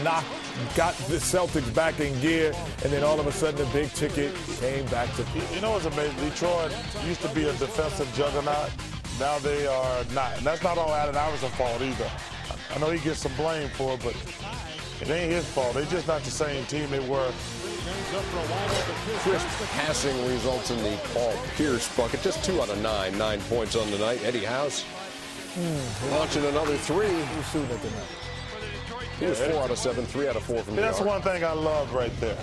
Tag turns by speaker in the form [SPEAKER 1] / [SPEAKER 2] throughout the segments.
[SPEAKER 1] got the Celtics back in gear, and then all of a sudden the big ticket came back to.
[SPEAKER 2] You know what's amazing? Detroit used to be a defensive juggernaut. Now they are not. And that's not all Allen Iverson's fault either. I know he gets some blame for it, but it ain't his fault. They're just not the same team they were.
[SPEAKER 3] Crisp passing results in the Paul Pierce bucket. Just 2 out of 9. 9 points on the night. Eddie House launching another 3.
[SPEAKER 1] Who's shooting at the night?
[SPEAKER 3] He was 4 out of 7, 3 out of 4 from the
[SPEAKER 2] That's
[SPEAKER 3] arc.
[SPEAKER 2] one thing I love right there.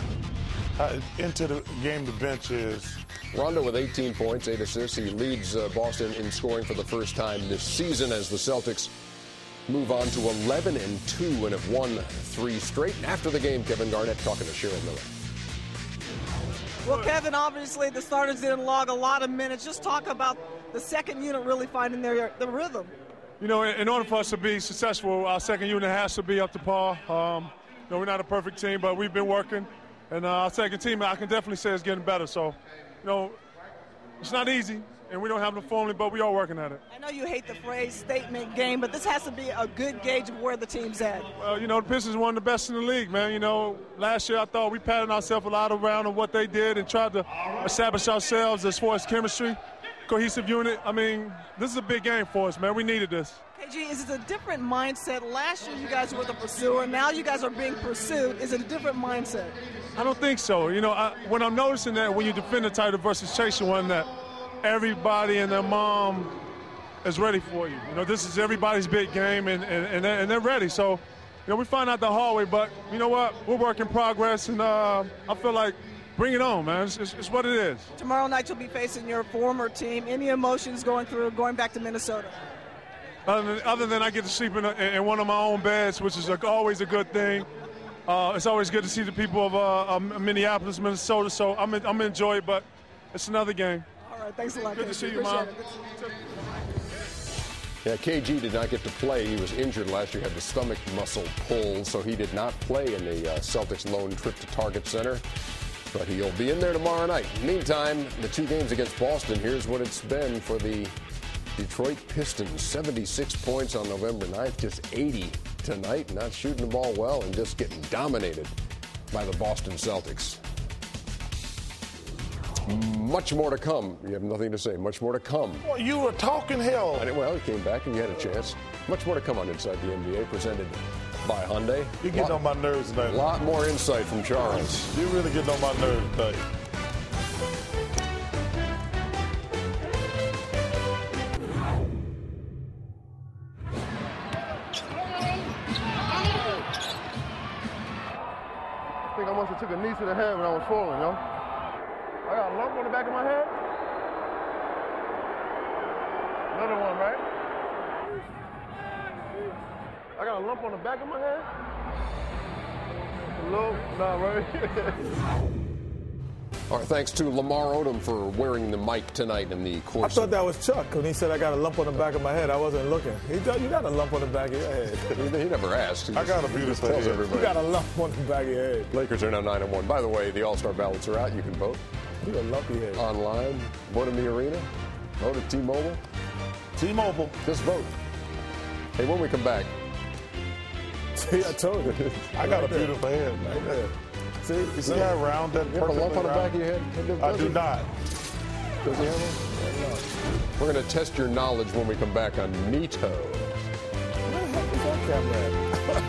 [SPEAKER 2] Into the game, the bench is.
[SPEAKER 3] Rondo with 18 points, 8 assists. He leads Boston in scoring for the first time this season as the Celtics move on to 11-2 and have won 3 straight. After the game, Kevin Garnett talking to Cheryl Miller.
[SPEAKER 4] Well, Kevin, obviously the starters didn't log a lot of minutes. Just talk about the second unit really finding the rhythm.
[SPEAKER 5] You know, in order for us to be successful, our second unit has to be up to par. You know, we're not a perfect team, but we've been working. And our second team, I can definitely say, is getting better. So, you know, it's not easy, and we don't have the formula, but we are working at it.
[SPEAKER 4] I know you hate the phrase statement game, but this has to be a good gauge of where the team's at.
[SPEAKER 5] Well, you know, the Pistons are one of the best in the league, man. You know, last year I thought we patted ourselves a lot around on what they did and tried to establish ourselves as far as chemistry, cohesive unit. I mean, this is a big game for us, man. We needed this.
[SPEAKER 4] KG, is it a different mindset? Last year you guys were the pursuer. Now you guys are being pursued. Is it a different mindset?
[SPEAKER 5] I don't think so. You know, when I'm noticing that when you defend the title versus chasing one, that everybody and their mom is ready for you. You know, this is everybody's big game, and they're ready. So, you know, we find out the hard way, but you know what? We're work in progress, and I feel like bring it on, man. It's what it is.
[SPEAKER 4] Tomorrow night you'll be facing your former team. Any emotions going back to Minnesota?
[SPEAKER 5] Other than I get to sleep in one of my own beds, which is always a good thing. It's always good to see the people of Minneapolis, Minnesota. So I'm enjoy it, but it's another game.
[SPEAKER 4] All right, thanks a lot.
[SPEAKER 5] Good to see you, Mom.
[SPEAKER 3] Yeah, KG did not get to play. He was injured last year, had the stomach muscle pull, so he did not play in the Celtics' lone trip to Target Center. But he'll be in there tomorrow night. Meantime, the 2 games against Boston, here's what it's been for the Detroit Pistons. 76 points on November 9th, just 80 tonight. Not shooting the ball well and just getting dominated by the Boston Celtics. Much more to come. You have nothing to say. Much more to come.
[SPEAKER 2] Well, you were talking hell.
[SPEAKER 3] Well, he came back and you had a chance. Much more to come on Inside the NBA, presented by Hyundai.
[SPEAKER 2] You're getting on my nerves tonight.
[SPEAKER 3] A lot more insight from Charles.
[SPEAKER 2] You're really getting on my nerves tonight.
[SPEAKER 6] I think I must have took a knee to the head when I was falling, yo. I got a lump on the back of my head. Another one, right? I got a lump on the back of my head. Hello? Nah, right?
[SPEAKER 3] Our thanks to Lamar Odom for wearing the mic tonight in the course.
[SPEAKER 1] I thought that was Chuck when he said I got a lump on the back of my head. I wasn't looking. He thought you got a lump on the back of your head.
[SPEAKER 3] He never asked.
[SPEAKER 2] I got a beautiful
[SPEAKER 3] tells
[SPEAKER 2] head.
[SPEAKER 3] everybody.
[SPEAKER 1] You got a lump on the back of your head.
[SPEAKER 3] Lakers are now 9-1. By the way, the All-Star ballots are out. You can vote.
[SPEAKER 1] You got a lumpy head.
[SPEAKER 3] Online. Vote in the arena. Vote at T-Mobile.
[SPEAKER 2] T-Mobile.
[SPEAKER 3] Just vote. Hey, when we come back.
[SPEAKER 1] See, I told you.
[SPEAKER 2] I got a beautiful head.
[SPEAKER 1] Right there. See,
[SPEAKER 2] You see how round that
[SPEAKER 3] You have a lump on the back of your head?
[SPEAKER 2] I do not.
[SPEAKER 3] Does he have one? We're going to test your knowledge when we come back on Nito.
[SPEAKER 1] Where the heck is that camera at?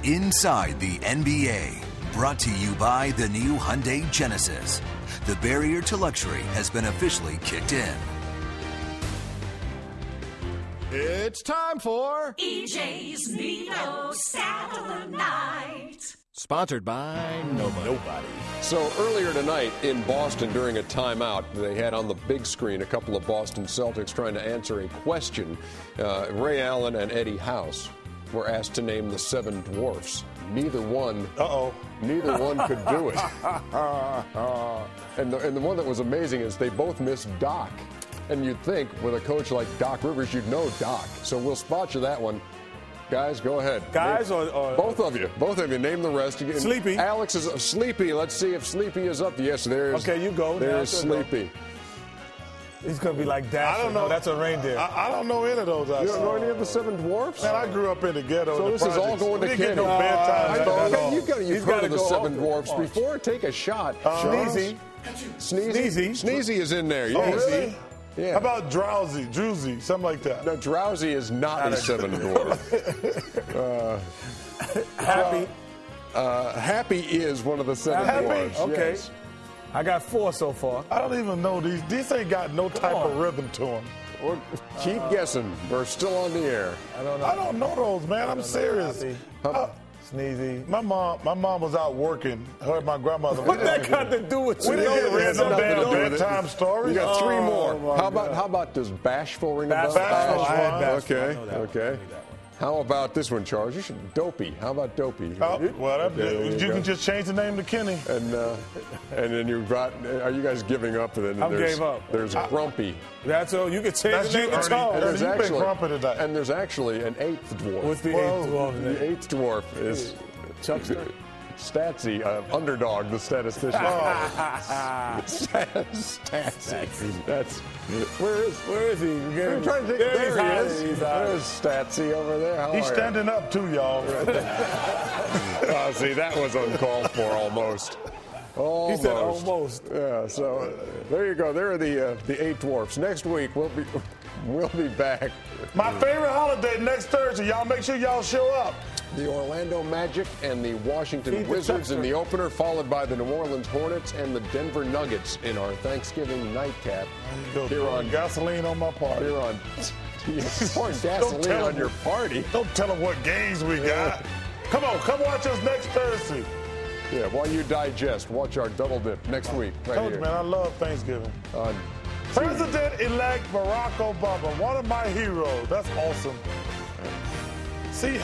[SPEAKER 7] Inside the NBA, brought to you by the new Hyundai Genesis. The barrier to luxury has been officially kicked in.
[SPEAKER 8] It's time for
[SPEAKER 9] EJ's Nito Saturday Night.
[SPEAKER 8] Sponsored by Nobody.
[SPEAKER 3] So earlier tonight in Boston during a timeout, they had on the big screen a couple of Boston Celtics trying to answer a question. Ray Allen and Eddie House were asked to name the 7 dwarfs. Neither one could do it. And the one that was amazing is they both missed Doc. And you'd think with a coach like Doc Rivers, you'd know Doc. So we'll spot you that one. Guys, go ahead.
[SPEAKER 1] Guys or
[SPEAKER 3] both of you. Both of you. Name the rest.
[SPEAKER 1] Sleepy.
[SPEAKER 3] Alex is Sleepy. Let's see if Sleepy is up. Yes, there's.
[SPEAKER 1] Okay, you go.
[SPEAKER 3] There's Sleepy.
[SPEAKER 1] He's going to be like Dasher.
[SPEAKER 2] I don't know.
[SPEAKER 1] No, that's a reindeer.
[SPEAKER 2] I don't know any of those.
[SPEAKER 3] You don't know any of the Seven Dwarfs?
[SPEAKER 2] Man, I grew up in the ghetto.
[SPEAKER 3] So this is all going to
[SPEAKER 2] Kenny.
[SPEAKER 3] Kenny.
[SPEAKER 2] No bedtime.
[SPEAKER 3] You've heard of the Seven Dwarfs before. Take a shot.
[SPEAKER 1] Sneezy.
[SPEAKER 3] Sneezy is in there.
[SPEAKER 2] Oh,
[SPEAKER 3] Yes.
[SPEAKER 2] really?
[SPEAKER 3] Yeah.
[SPEAKER 2] How about Drowsy, something like that?
[SPEAKER 3] No, Drowsy is not a Seven Dwarf.
[SPEAKER 1] Happy.
[SPEAKER 3] Happy is one of the Seven
[SPEAKER 2] Happy?
[SPEAKER 3] Dwarfs.
[SPEAKER 1] Okay.
[SPEAKER 3] Yes.
[SPEAKER 1] I got 4 so far.
[SPEAKER 2] I don't even know these. These ain't got no type of rhythm to them.
[SPEAKER 3] Keep guessing. We're still on the air.
[SPEAKER 1] I don't know.
[SPEAKER 2] I don't know those, man. I'm serious.
[SPEAKER 1] Sneezy.
[SPEAKER 2] My mom was out working. Her and my grandmother.
[SPEAKER 1] What that got to do with you?
[SPEAKER 2] We didn't get random
[SPEAKER 3] nothing to do
[SPEAKER 2] damn
[SPEAKER 3] with it.
[SPEAKER 2] bedtime stories.
[SPEAKER 3] You got 3 more.
[SPEAKER 1] my
[SPEAKER 3] How about does Bashful ring a bell?
[SPEAKER 2] Bashful.
[SPEAKER 1] I had Bashful.
[SPEAKER 3] Okay.
[SPEAKER 1] I know that one.
[SPEAKER 3] Okay. How about this one, Charles? You should Dopey. How about Dopey?
[SPEAKER 2] Oh, well,
[SPEAKER 3] Okay,
[SPEAKER 2] you can just change the name to Kenny.
[SPEAKER 3] And then you've got. Are you guys giving up? And then
[SPEAKER 1] I
[SPEAKER 3] there's,
[SPEAKER 1] gave up.
[SPEAKER 3] There's Grumpy.
[SPEAKER 1] That's all. You can change
[SPEAKER 2] That's
[SPEAKER 1] the name
[SPEAKER 2] you,
[SPEAKER 1] to
[SPEAKER 2] Ernie.
[SPEAKER 1] Charles.
[SPEAKER 3] And there's
[SPEAKER 2] You've been
[SPEAKER 3] actually
[SPEAKER 2] grumpy today.
[SPEAKER 3] and there's actually an 8th dwarf.
[SPEAKER 1] What's the
[SPEAKER 2] Whoa.
[SPEAKER 1] 8th dwarf
[SPEAKER 3] The
[SPEAKER 1] name?
[SPEAKER 3] 8th dwarf is
[SPEAKER 1] Chuckster?
[SPEAKER 3] Statsy, Underdog, the statistician. Statsy. That's
[SPEAKER 1] Where is he?
[SPEAKER 3] I'm trying to think. There he is. There's Statsy over there. How
[SPEAKER 2] He's
[SPEAKER 3] are you?
[SPEAKER 2] standing up too, y'all.
[SPEAKER 3] See, that was uncalled for almost.
[SPEAKER 1] He said almost.
[SPEAKER 3] Yeah. So there you go. There are the 8 dwarfs. Next week we'll be back.
[SPEAKER 2] My favorite holiday next Thursday. Y'all make sure y'all show up.
[SPEAKER 3] The Orlando Magic and the Washington
[SPEAKER 1] Feed the
[SPEAKER 3] Wizards in
[SPEAKER 1] Chuckster.
[SPEAKER 3] the opener, followed by the New Orleans Hornets and the Denver Nuggets in our Thanksgiving nightcap. Here on
[SPEAKER 2] gasoline on my party.
[SPEAKER 3] Here on you're pouring gasoline on your party.
[SPEAKER 2] Don't tell them what games we got. Come on, come watch us next Thursday.
[SPEAKER 3] Yeah, while you digest, watch our double dip next week right
[SPEAKER 2] Told you,
[SPEAKER 3] here.
[SPEAKER 2] man, I love Thanksgiving.
[SPEAKER 3] On
[SPEAKER 2] President-elect Barack Obama, one of my heroes. That's awesome. See,